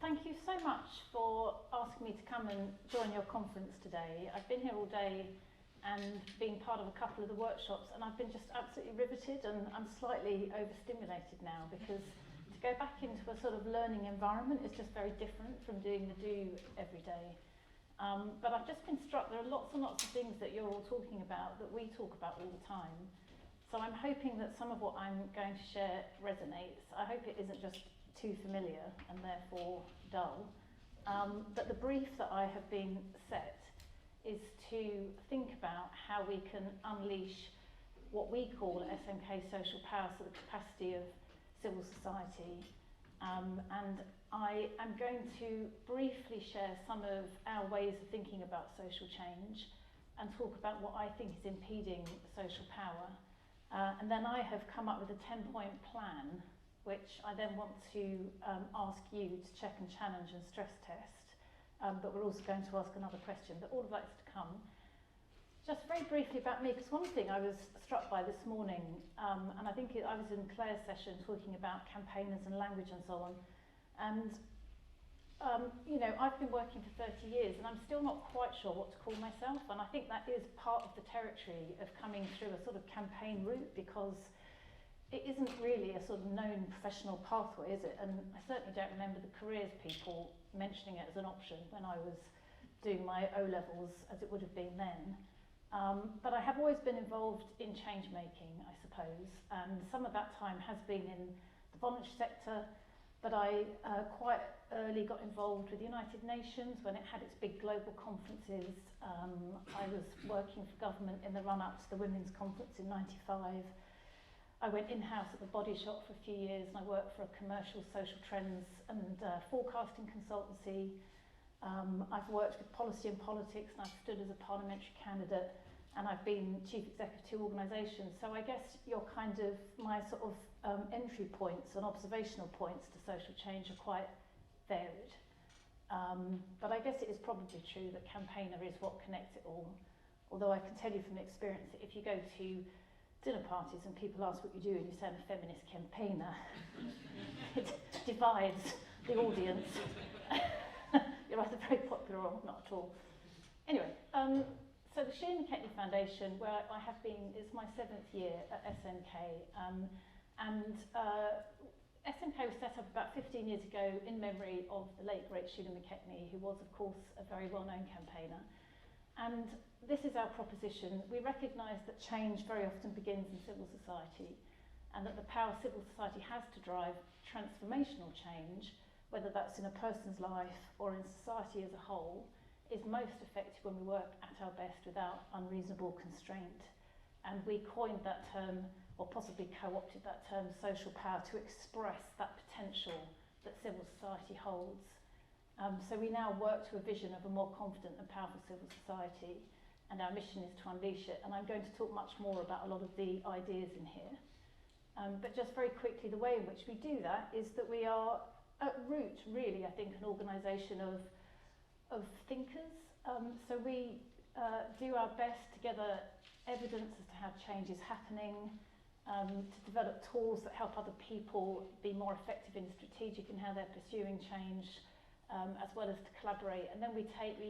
Thank you so much for asking me to come and join your conference today. I've been here all day and been part of a couple of the workshops, and I've been just absolutely riveted, and I'm slightly overstimulated now because to go back into a sort of learning environment is just very different from doing the do every day. But I've just been struck, there are lots and lots of things that you're all talking about that we talk about all the time. So I'm hoping that some of what I'm going to share resonates. I hope it isn't just too familiar and therefore dull. But the brief that I have been set is to think about how we can unleash what we call SMK social power, so the capacity of civil society. And I am going to briefly share some of our ways of thinking about social change and talk about what I think is impeding social power. And then I have come up with a 10-point plan, which I then want to ask you to check and challenge and stress test. But we're also going to ask another question, but all of that is to come. Just very briefly about me, because one thing I was struck by this morning, and I think I was in Claire's session talking about campaigners and language and so on, and you know, I've been working for 30 years and I'm still not quite sure what to call myself, and I think that is part of the territory of coming through a sort of campaign route, because it isn't really a sort of known professional pathway, is it? And I certainly don't remember the careers people mentioning it as an option when I was doing my O-levels, as it would have been then. But I have always been involved in change making, I suppose, and some of that time has been in the voluntary sector, but I quite early got involved with the United Nations when it had its big global conferences. I was working for government in the run-up to the Women's Conference in '95. I went in-house at the Body Shop for a few years, and I worked for a commercial social trends and forecasting consultancy. I've worked with policy and politics, and I've stood as a parliamentary candidate, and I've been chief executive of 2 organisations. So I guess your kind of, my sort of entry points and observational points to social change are quite varied. But I guess it is probably true that campaigner is what connects it all. Although I can tell you from experience that if you go to dinner parties and people ask what you do and you say I'm a feminist campaigner, it divides the audience. You're either very popular or not at all. Anyway, so the Sheila McKechnie Foundation, where I have been, it's my 7th year at SMK, SMK was set up about 15 years ago in memory of the late great Sheila McKechnie, who was of course a very well-known campaigner. And this is our proposition. We recognise that change very often begins in civil society, and that the power civil society has to drive transformational change, whether that's in a person's life or in society as a whole, is most effective when we work at our best without unreasonable constraint. And we coined that term, or possibly co-opted that term, social power, to express that potential that civil society holds. So we now work to a vision of a more confident and powerful civil society, and our mission is to unleash it. And I'm going to talk much more about a lot of the ideas in here. But just very quickly, the way in which we do that is that we are at root, really, I think, an organisation of thinkers. So we do our best to gather evidence as to how change is happening, to develop tools that help other people be more effective and strategic in how they're pursuing change, as well as to collaborate. And then we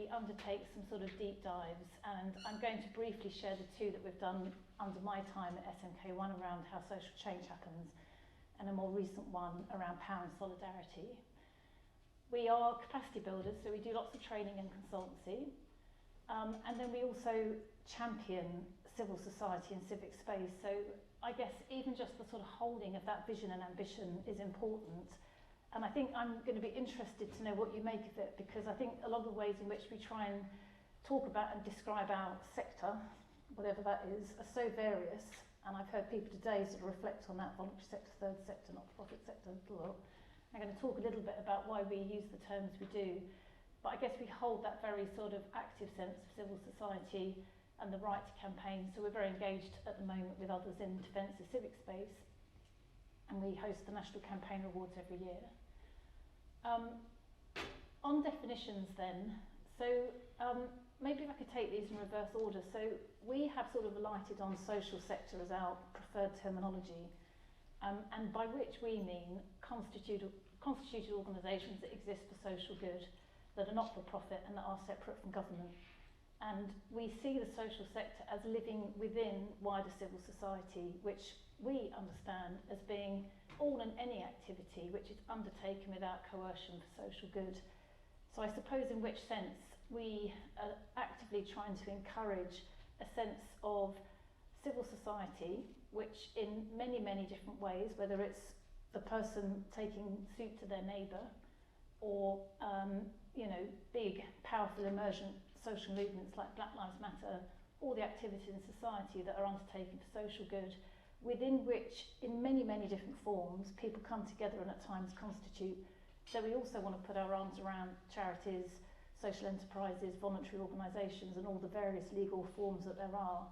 undertake some sort of deep dives, and I'm going to briefly share the 2 that we've done under my time at SMK, one around how social change happens, and a more recent one around power and solidarity. We are capacity builders, so we do lots of training and consultancy, and then we also champion civil society and civic space. So I guess even just the sort of holding of that vision and ambition is important. And I think I'm going to be interested to know what you make of it, because I think a lot of the ways in which we try and talk about and describe our sector, whatever that is, are so various. And I've heard people today sort of reflect on that voluntary sector, third sector, not-for-profit sector. I'm going to talk a little bit about why we use the terms we do. But I guess we hold that very sort of active sense of civil society and the right to campaign. So we're very engaged at the moment with others in defence of civic space. And we host the National Campaign Awards every year. On definitions then, so maybe if I could take these in reverse order. So we have sort of alighted on social sector as our preferred terminology, and by which we mean constitutional constituted organisations that exist for social good, that are not for profit and that are separate from government. And we see the social sector as living within wider civil society, which we understand as being all and any activity which is undertaken without coercion for social good. So I suppose in which sense we are actively trying to encourage a sense of civil society, which in many, many different ways, whether it's the person taking soup to their neighbour or you know, big, powerful, emergent social movements like Black Lives Matter, all the activities in society that are undertaken for social good, within which, in many, many different forms, people come together and at times constitute. So we also want to put our arms around charities, social enterprises, voluntary organisations, and all the various legal forms that there are.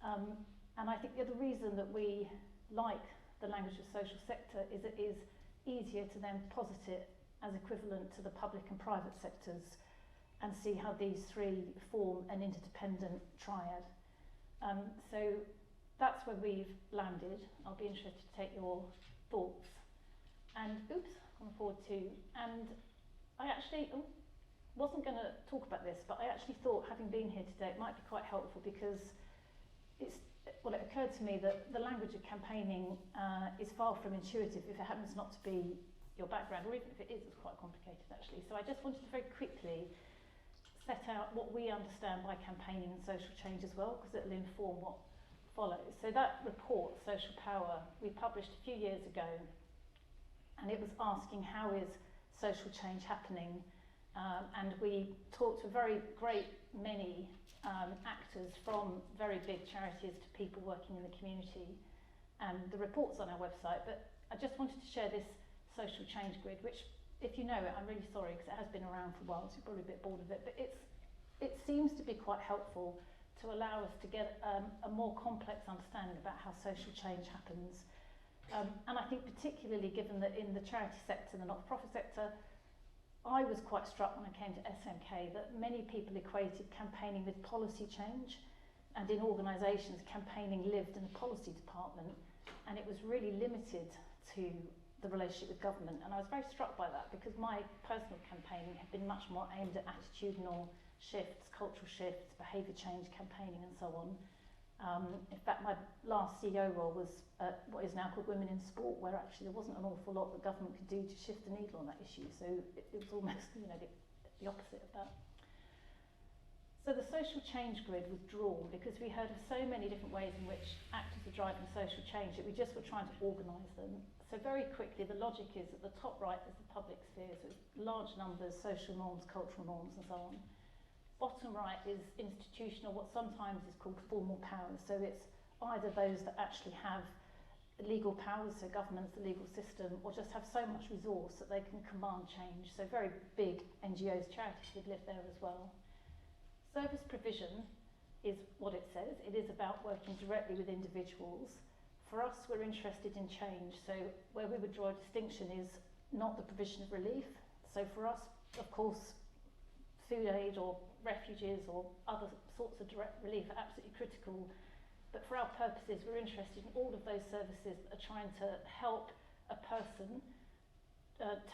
And I think the other reason that we like the language of social sector is it is easier to then posit it as equivalent to the public and private sectors and see how these three form an interdependent triad. So that's where we've landed. I'll be interested to take your thoughts. And oops, on forward to, and I actually wasn't going to talk about this, but I actually thought, having been here today, it might be quite helpful because it occurred to me that the language of campaigning is far from intuitive if it happens not to be your background, or even if it is, it's quite complicated actually. So I just wanted to very quickly set out what we understand by campaigning and social change as well, because it'll inform what follows. So that report, Social Power, we published a few years ago, and it was asking how is social change happening, and we talked to a very great many actors, from very big charities to people working in the community, and the report's on our website. But I just wanted to share this social change grid, which, if you know it, I'm really sorry because it has been around for a while, so you're probably a bit bored of it, but it seems to be quite helpful to allow us to get a more complex understanding about how social change happens. And I think particularly given that in the charity sector, the not-for-profit sector, I was quite struck when I came to SMK that many people equated campaigning with policy change, and in organisations campaigning lived in the policy department, and it was really limited to the relationship with government. And I was very struck by that because my personal campaigning had been much more aimed at attitudinal shifts, cultural shifts, behaviour change campaigning and so on. In fact, my last CEO role was at what is now called Women in Sport, where actually there wasn't an awful lot the government could do to shift the needle on that issue. So it was almost, you know, the opposite of that. So the social change grid was drawn because we heard of so many different ways in which actors are driving social change that we just were trying to organise them. So very quickly, the logic is at the top right is the public sphere, so it's large numbers, social norms, cultural norms and so on. Bottom right is institutional, what sometimes is called formal powers. So it's either those that actually have legal powers, so governments, the legal system, or just have so much resource that they can command change. So very big NGOs, charities would live there as well. Service provision is what it says. It is about working directly with individuals. For us, we're interested in change. So where we would draw a distinction is not the provision of relief. So for us, of course, food aid or refuges or other sorts of direct relief are absolutely critical. But for our purposes, we're interested in all of those services that are trying to help a person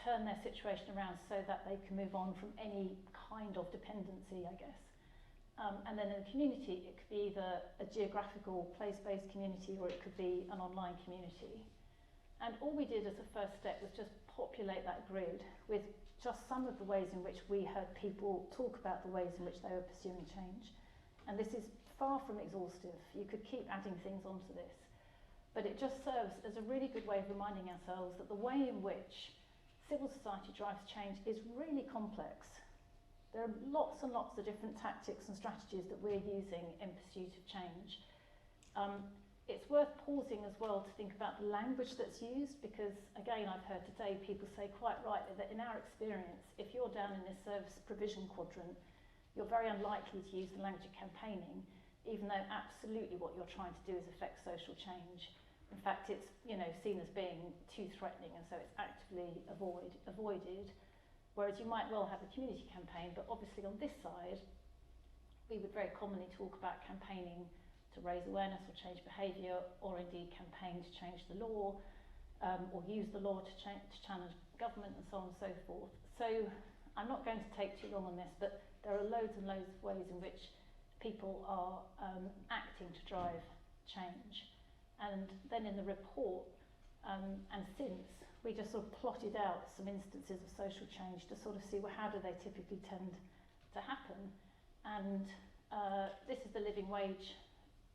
turn their situation around so that they can move on from any kind of dependency, I guess. And then in the community, it could be either a geographical, place-based community, or it could be an online community. And all we did as a first step was just populate that grid with just some of the ways in which we heard people talk about the ways in which they were pursuing change. And this is far from exhaustive. You could keep adding things onto this. But it just serves as a really good way of reminding ourselves that the way in which civil society drives change is really complex. There are lots and lots of different tactics and strategies that we're using in pursuit of change. It's worth pausing as well to think about the language that's used, because again, I've heard today people say quite rightly that in our experience, if you're down in this service provision quadrant, you're very unlikely to use the language of campaigning, even though absolutely what you're trying to do is affect social change. In fact, it's, you know, seen as being too threatening, and so it's actively avoided. Whereas you might well have a community campaign, but obviously on this side, we would very commonly talk about campaigning to raise awareness or change behaviour, or indeed campaign to change the law, or use the law to government and so on and so forth. So I'm not going to take too long on this, but there are loads and loads of ways in which people are acting to drive change. And then in the report, and since, we just sort of plotted out some instances of social change to sort of see, well, how do they typically tend to happen? And this is the living wage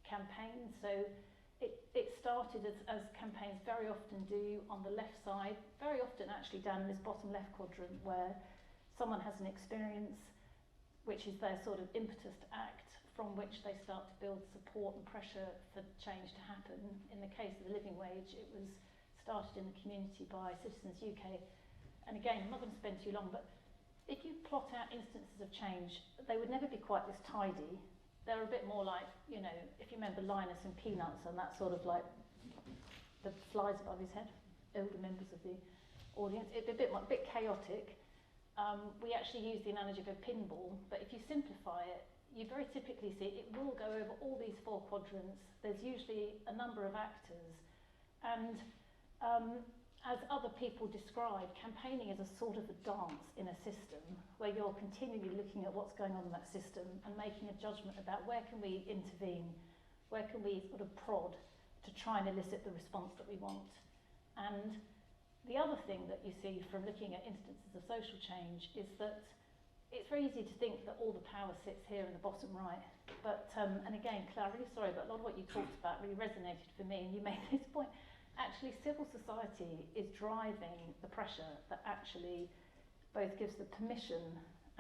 campaign. So it started as campaigns very often do on the left side, very often actually down in this bottom left quadrant, where someone has an experience which is their sort of impetus to act, from which they start to build support and pressure for change to happen. In the case of the living wage, it was started in the community by Citizens UK. And again, I'm not going to spend too long, but if you plot out instances of change, they would never be quite this tidy. They're a bit more like, you know, if you remember Linus and Peanuts and that sort of like the flies above his head, older members of the audience, it'd be a bit chaotic. We actually use the analogy of a pinball, but if you simplify it, you very typically see it will go over all these four quadrants. There's usually a number of actors, and as other people describe, campaigning is a sort of a dance in a system where you're continually looking at what's going on in that system and making a judgment about where can we intervene, where can we sort of prod to try and elicit the response that we want. And the other thing that you see from looking at instances of social change is that it's very easy to think that all the power sits here in the bottom right. But, and again, Claire, I'm really sorry, but a lot of what you talked about really resonated for me, and you made this point. Actually, civil society is driving the pressure that actually both gives the permission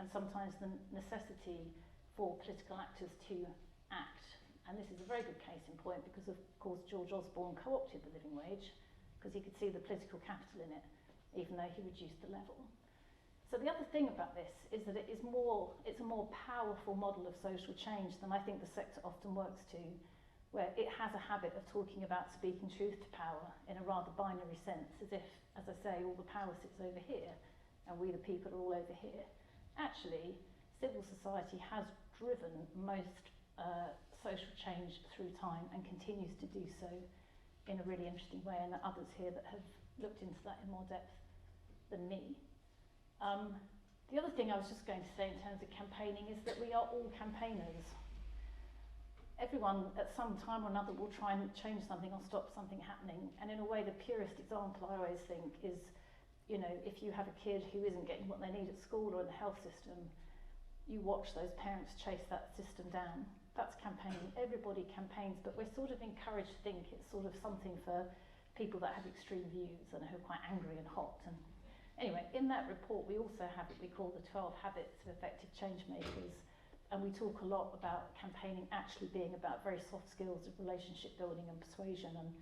and sometimes the necessity for political actors to act. And this is a very good case in point because, of course, George Osborne co-opted the living wage because he could see the political capital in it, even though he reduced the level. So the other thing about this is that it's a more powerful model of social change than I think the sector often works to, where it has a habit of talking about speaking truth to power in a rather binary sense, as if, as I say, all the power sits over here and we the people are all over here. Actually, civil society has driven most social change through time and continues to do so in a really interesting way, and there are others here that have looked into that in more depth than me. The other thing I was just going to say in terms of campaigning is that we are all campaigners. Everyone at some time or another will try and change something or stop something happening, and in a way the purest example I always think is, you know, if you have a kid who isn't getting what they need at school or in the health system, you watch those parents chase that system down. That's campaigning. Everybody campaigns, but we're sort of encouraged to think it's sort of something for people that have extreme views and who are quite angry and hot. And anyway, in that report we also have what we call the 12 habits of effective change makers. And we talk a lot about campaigning actually being about very soft skills of relationship building and persuasion. And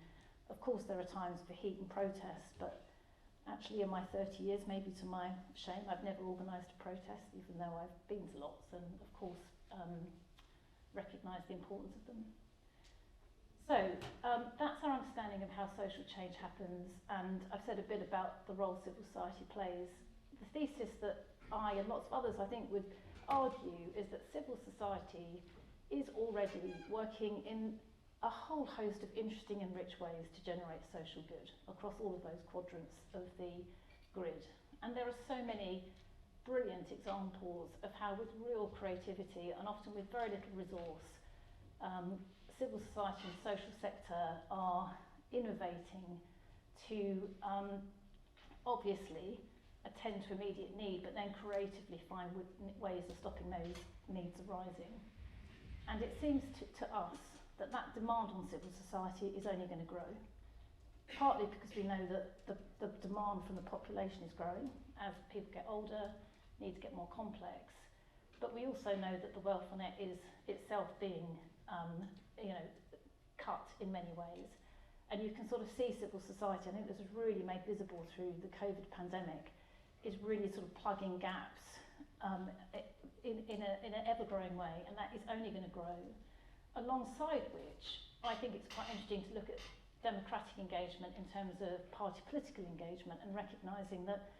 of course there are times for heat and protest, but actually in my 30 years, maybe to my shame, I've never organised a protest, even though I've been to lots and of course recognise the importance of them. So that's our understanding of how social change happens, and I've said a bit about the role civil society plays. The thesis that I and lots of others I think would argue is that civil society is already working in a whole host of interesting and rich ways to generate social good across all of those quadrants of the grid. And there are so many brilliant examples of how with real creativity and often with very little resource, civil society and social sector are innovating to obviously attend to immediate need, but then creatively find ways of stopping those needs arising. And it seems to us that that demand on civil society is only going to grow, partly because we know that the demand from the population is growing as people get older, needs get more complex, but we also know that the welfare net is itself being cut in many ways. And you can sort of see civil society, I think this was really made visible through the COVID pandemic, is really sort of plugging gaps in an ever-growing way, and that is only going to grow. Alongside which, I think it's quite interesting to look at democratic engagement in terms of party political engagement and recognising that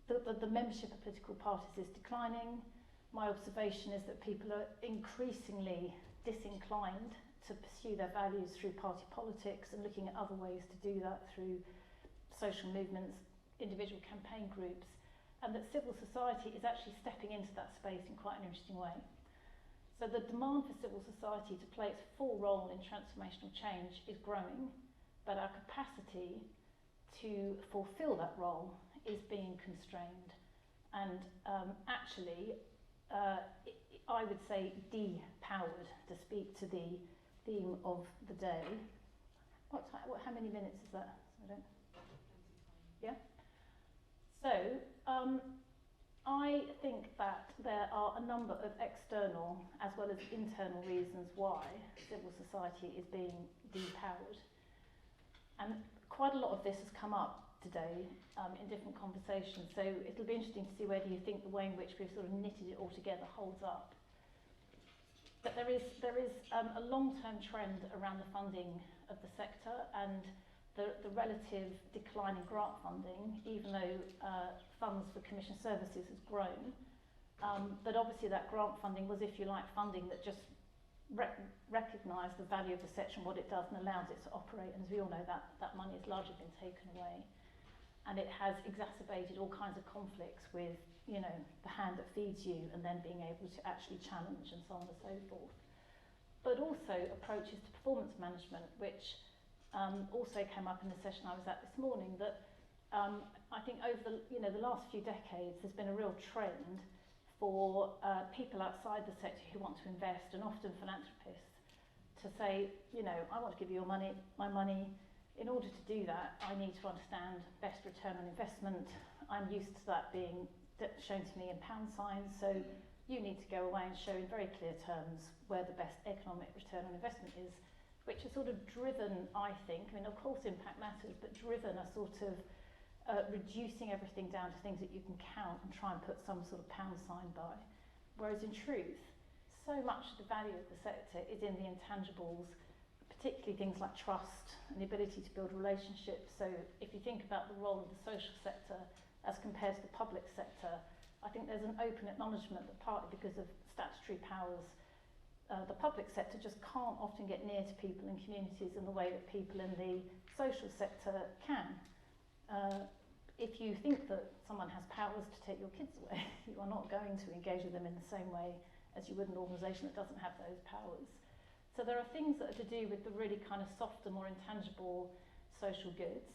the membership of political parties is declining. My observation is that people are increasingly disinclined to pursue their values through party politics and looking at other ways to do that through social movements, individual campaign groups, and that civil society is actually stepping into that space in quite an interesting way. So the demand for civil society to play its full role in transformational change is growing, but our capacity to fulfill that role is being constrained. And actually, I would say depowered, to speak to the theme of the day. How many minutes is that? I don't. Yeah. So I think that there are a number of external as well as internal reasons why civil society is being depowered, and quite a lot of this has come up today in different conversations. So it'll be interesting to see whether you think the way in which we've sort of knitted it all together holds up. But there is a long-term trend around the funding of the sector and the relative decline in grant funding, even though funds for commission services has grown. But obviously that grant funding was, if you like, funding that just recognised the value of the sector and what it does and allows it to operate. And as we all know, that money has largely been taken away. And it has exacerbated all kinds of conflicts with, you know, the hand that feeds you and then being able to actually challenge and so on and so forth. But also approaches to performance management, which also came up in the session I was at this morning, that I think over the last few decades there's been a real trend for people outside the sector who want to invest, and often philanthropists, to say, you know, I want to give you my money. In order to do that, I need to understand best return on investment. I'm used to that being shown to me in pound signs, so you need to go away and show in very clear terms where the best economic return on investment is, which has sort of driven, I think, I mean, of course impact matters, but driven a sort of reducing everything down to things that you can count and try and put some sort of pound sign by. Whereas in truth, so much of the value of the sector is in the intangibles, particularly things like trust and the ability to build relationships. So if you think about the role of the social sector as compared to the public sector, I think there's an open acknowledgement that partly because of statutory powers, the public sector just can't often get near to people and communities in the way that people in the social sector can. If you think that someone has powers to take your kids away, you are not going to engage with them in the same way as you would an organisation that doesn't have those powers. So there are things that are to do with the really kind of softer, more intangible social goods.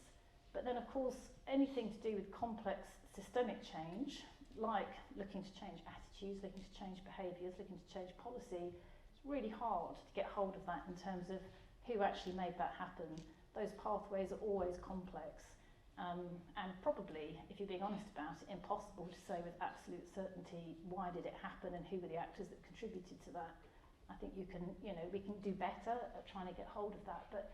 But then, of course, anything to do with complex systemic change, like looking to change attitudes, looking to change behaviours, looking to change policy, it's really hard to get hold of that in terms of who actually made that happen. Those pathways are always complex. And probably, if you're being honest about it, impossible to say with absolute certainty why did it happen and who were the actors that contributed to that. I think we can do better at trying to get hold of that. But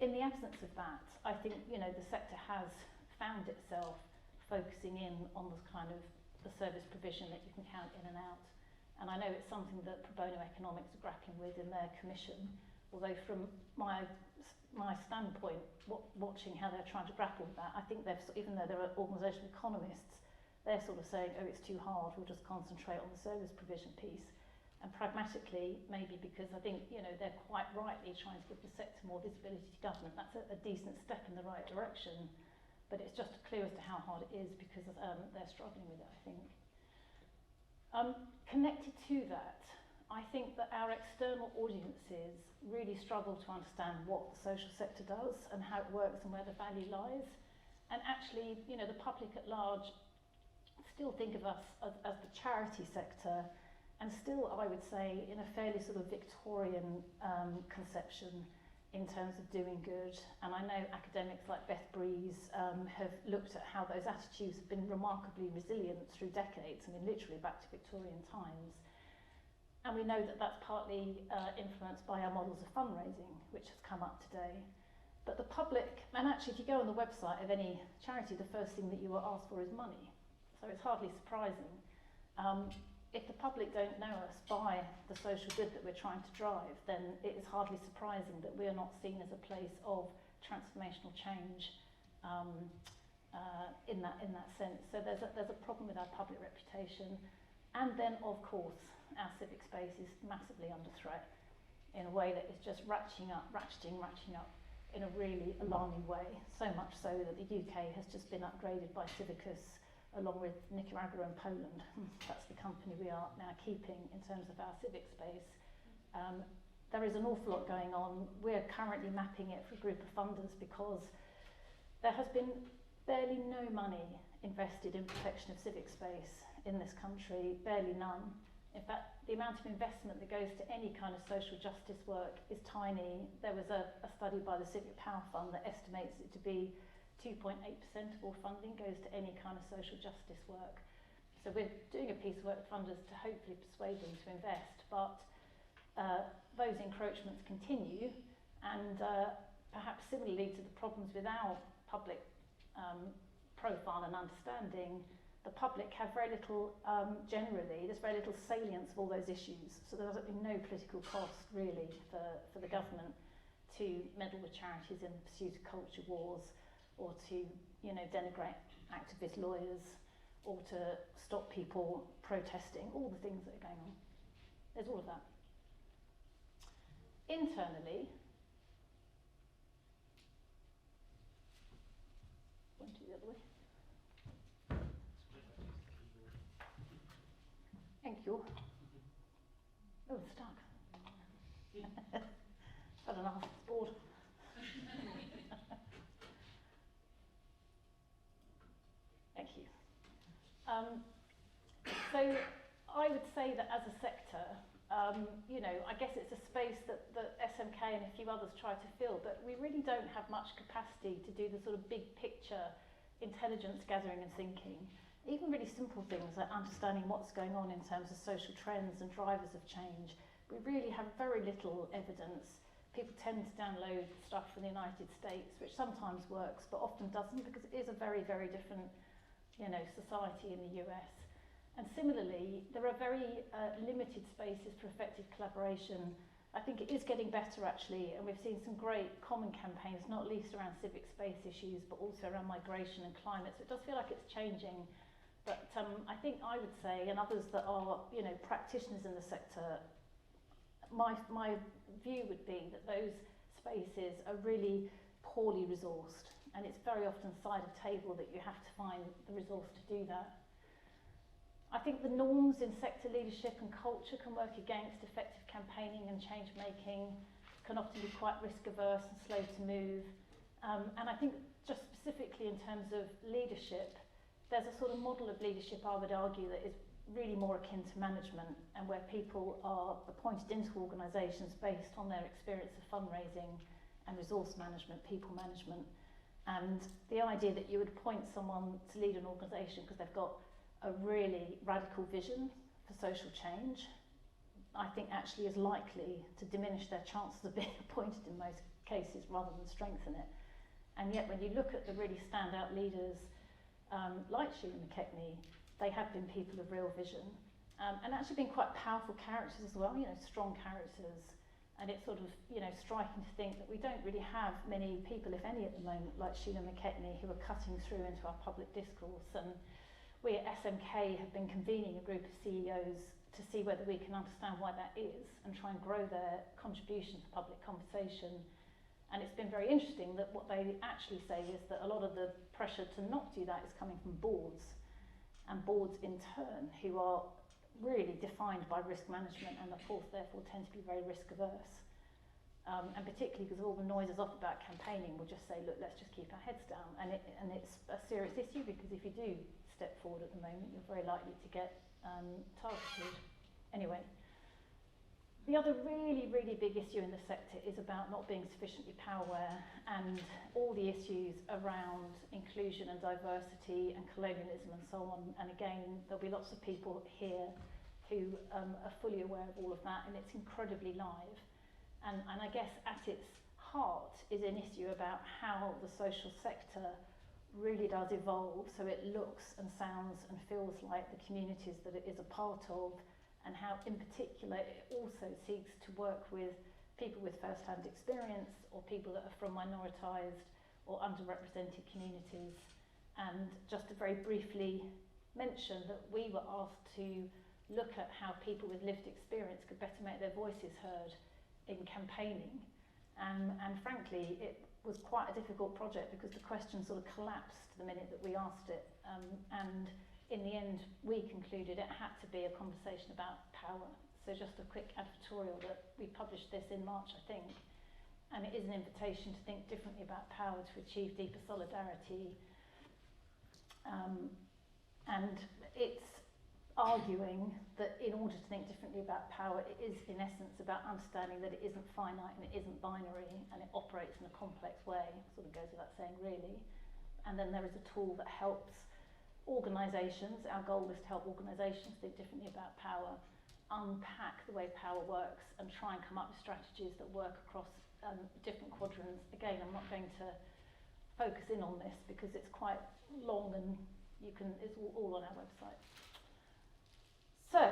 in the absence of that, I think, the sector has found itself focusing in on this kind of the service provision that you can count in and out. And I know it's something that Pro Bono Economics are grappling with in their commission, although from my standpoint, watching how they're trying to grapple with that, I think even though there are organisational economists, they're sort of saying, oh, it's too hard, we'll just concentrate on the service provision piece. And pragmatically, maybe because I think, they're quite rightly trying to give the sector more visibility to government. That's a decent step in the right direction, but it's just clear as to how hard it is because they're struggling with it, I think. Connected to that, I think that our external audiences really struggle to understand what the social sector does and how it works and where the value lies. And actually, the public at large still think of us as the charity sector, and still, I would say, in a fairly sort of Victorian conception in terms of doing good. And I know academics like Beth Breeze have looked at how those attitudes have been remarkably resilient through decades, I mean, literally back to Victorian times. And we know that that's partly influenced by our models of fundraising, which has come up today. But the public, and actually if you go on the website of any charity, the first thing that you will ask for is money. So it's hardly surprising. If the public don't know us by the social good that we're trying to drive, then it is hardly surprising that we are not seen as a place of transformational change in that sense. So there's a problem with our public reputation. And then, of course, our civic space is massively under threat in a way that is just ratcheting up in a really alarming way, so much so that the UK has just been upgraded by Civicus along with Nicaragua and Poland. That's the company we are now keeping in terms of our civic space. There is an awful lot going on. We're currently mapping it for a group of funders because there has been barely no money invested in protection of civic space in this country, barely none. In fact, the amount of investment that goes to any kind of social justice work is tiny. There was a study by the Civic Power Fund that estimates it to be 2.8% of all funding goes to any kind of social justice work. So we're doing a piece of work with funders to hopefully persuade them to invest, but those encroachments continue, and perhaps similarly to the problems with our public profile and understanding, the public have very little, generally, there's very little salience of all those issues. So there's no political cost, really, for the government to meddle with charities in the pursuit of culture wars, or to, you know, denigrate activist lawyers, or to stop people protesting, all the things that are going on. There's all of that. Internally, one, two, the other way. Thank you. Oh, it's stuck. I don't know, it's bored. Thank you. So I would say that as a sector, you know, I guess it's a space that SMK and a few others try to fill, but we really don't have much capacity to do the sort of big picture intelligence gathering and thinking. Even really simple things like understanding what's going on in terms of social trends and drivers of change. We really have very little evidence. People tend to download stuff from the United States, which sometimes works, but often doesn't, because it is a very, very different, you know, society in the US. And similarly, there are very limited spaces for effective collaboration. I think it is getting better, actually, and we've seen some great common campaigns, not least around civic space issues, but also around migration and climate. So it does feel like it's changing. But I think I would say, and others that are, you know, practitioners in the sector, my view would be that those spaces are really poorly resourced, and it's very often side of table that you have to find the resource to do that. I think the norms in sector leadership and culture can work against effective campaigning and change making, can often be quite risk averse and slow to move. And I think just specifically in terms of leadership, there's a sort of model of leadership, I would argue, that is really more akin to management, and where people are appointed into organisations based on their experience of fundraising and resource management, people management. And the idea that you would appoint someone to lead an organisation because they've got a really radical vision for social change, I think actually is likely to diminish their chances of being appointed in most cases rather than strengthen it. And yet when you look at the really standout leaders, like Sheila McKechnie, they have been people of real vision, and actually been quite powerful characters as well, you know, strong characters. And it's sort of, you know, striking to think that we don't really have many people, if any at the moment, like Sheila McKechnie, who are cutting through into our public discourse. And we at SMK have been convening a group of CEOs to see whether we can understand why that is and try and grow their contribution to public conversation. And it's been very interesting that what they actually say is that a lot of the pressure to not do that is coming from boards, and boards in turn who are really defined by risk management and of course therefore tend to be very risk averse. And particularly because all the noise is off about campaigning, we'll just say, look, let's just keep our heads down. And it's a serious issue, because if you do step forward at the moment, you're very likely to get targeted. Anyway. The other really, really big issue in the sector is about not being sufficiently power-aware, and all the issues around inclusion and diversity and colonialism and so on. And again, there'll be lots of people here who are fully aware of all of that, and it's incredibly live. And I guess at its heart is an issue about how the social sector really does evolve, so it looks and sounds and feels like the communities that it is a part of, and how in particular it also seeks to work with people with first-hand experience, or people that are from minoritised or underrepresented communities. And just to very briefly mention that we were asked to look at how people with lived experience could better make their voices heard in campaigning. And frankly, it was quite a difficult project because the question sort of collapsed the minute that we asked it, and in the end we concluded it had to be a conversation about power. So just a quick advertorial that we published this in March, I think, and it is an invitation to think differently about power to achieve deeper solidarity, and it's arguing that in order to think differently about power, it is in essence about understanding that it isn't finite and it isn't binary and it operates in a complex way, sort of goes without saying really. And then there is a tool that helps organisations, our goal is to help organisations think differently about power, unpack the way power works and try and come up with strategies that work across different quadrants. Again, I'm not going to focus in on this because it's quite long and it's all on our website. So,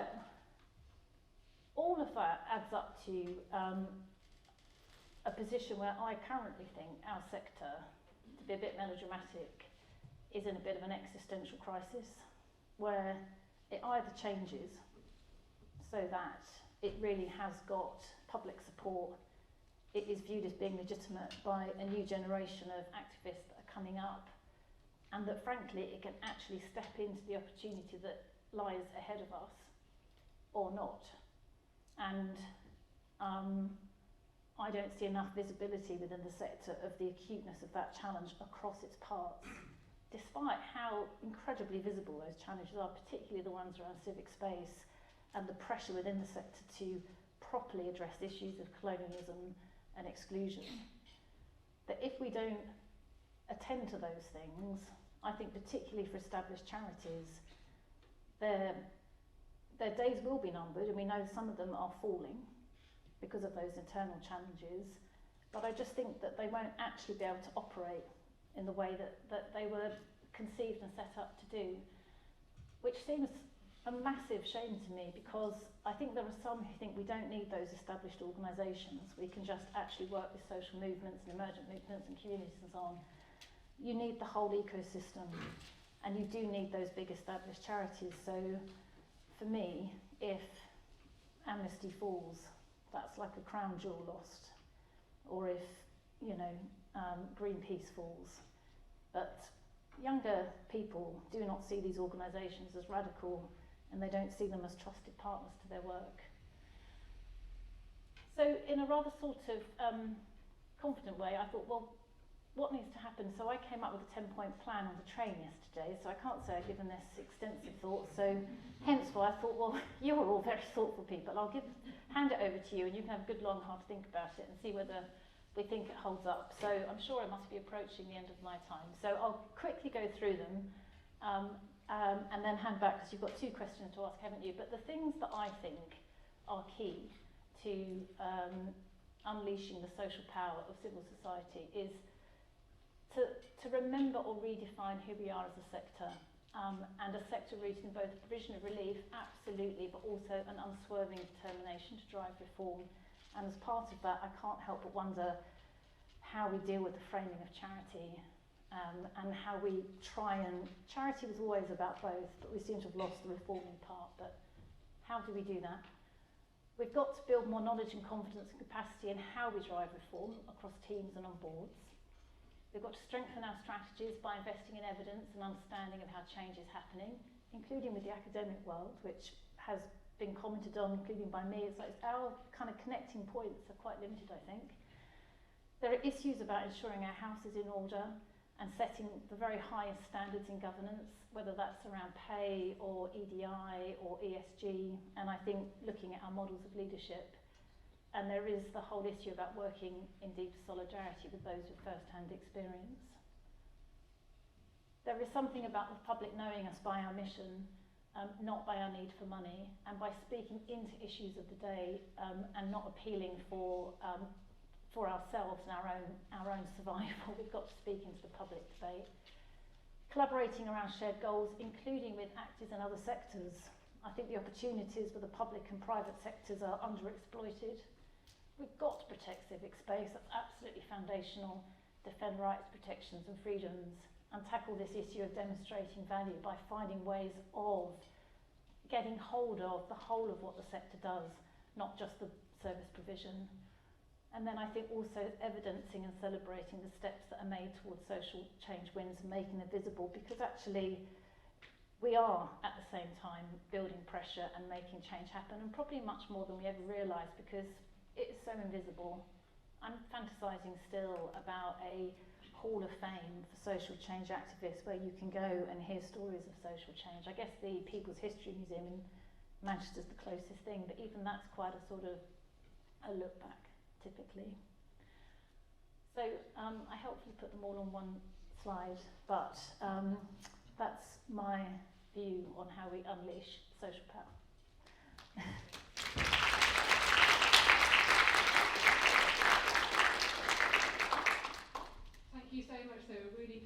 all of that adds up to a position where I currently think our sector, to be a bit melodramatic, is in a bit of an existential crisis where it either changes so that it really has got public support, it is viewed as being legitimate by a new generation of activists that are coming up, and that frankly it can actually step into the opportunity that lies ahead of us, or not. And I don't see enough visibility within the sector of the acuteness of that challenge across its parts, despite how incredibly visible those challenges are, particularly the ones around civic space and the pressure within the sector to properly address issues of colonialism and exclusion. That if we don't attend to those things, I think particularly for established charities, their days will be numbered, and we know some of them are falling because of those internal challenges, but I just think that they won't actually be able to operate in the way that they were conceived and set up to do, which seems a massive shame to me, because I think there are some who think we don't need those established organisations, we can just actually work with social movements and emergent movements and communities and so on. You need the whole ecosystem, and you do need those big established charities. So for me, if Amnesty falls, that's like a crown jewel lost, or if Greenpeace falls. But younger people do not see these organisations as radical, and they don't see them as trusted partners to their work. So in a rather sort of confident way, I thought, well, what needs to happen? So I came up with a 10-point plan on the train yesterday, so I can't say I've given this extensive thought, so hence why I thought, well, you're all very thoughtful people, I'll hand it over to you and you can have a good long hard think about it and see whether we think it holds up. So I'm sure I must be approaching the end of my time. So I'll quickly go through them and then hand back, because you've got 2 questions to ask, haven't you? But the things that I think are key to unleashing the social power of civil society is to remember or redefine who we are as a sector, and a sector rooted in both the provision of relief, absolutely, but also an unswerving determination to drive reform. And as part of that, I can't help but wonder how we deal with the framing of charity, and how we try and... Charity was always about both, but we seem to have lost the reforming part. But how do we do that? We've got to build more knowledge and confidence and capacity in how we drive reform across teams and on boards. We've got to strengthen our strategies by investing in evidence and understanding of how change is happening, including with the academic world, which has been commented on, including by me. It's like our kind of connecting points are quite limited, I think. There are issues about ensuring our house is in order and setting the very highest standards in governance, whether that's around pay or EDI or ESG, and I think looking at our models of leadership. And there is the whole issue about working in deeper solidarity with those with first-hand experience. There is something about the public knowing us by our mission, not by our need for money, and by speaking into issues of the day, and not appealing for ourselves and our own survival. We've got to speak into the public debate. Collaborating around shared goals, including with actors in other sectors. I think the opportunities for the public and private sectors are underexploited. We've got to protect civic space, that's absolutely foundational, defend rights, protections and freedoms, and tackle this issue of demonstrating value by finding ways of getting hold of the whole of what the sector does, not just the service provision. And then I think also evidencing and celebrating the steps that are made towards social change wins and making them visible, because actually we are at the same time building pressure and making change happen, and probably much more than we ever realised, because it is so invisible. I'm fantasising still about a hall of fame for social change activists where you can go and hear stories of social change. I guess the People's History Museum in Manchester is the closest thing, but even that's quite a sort of a look back, typically. So I hopefully put them all on one slide, but that's my view on how we unleash social power. Thank you so much, though. Really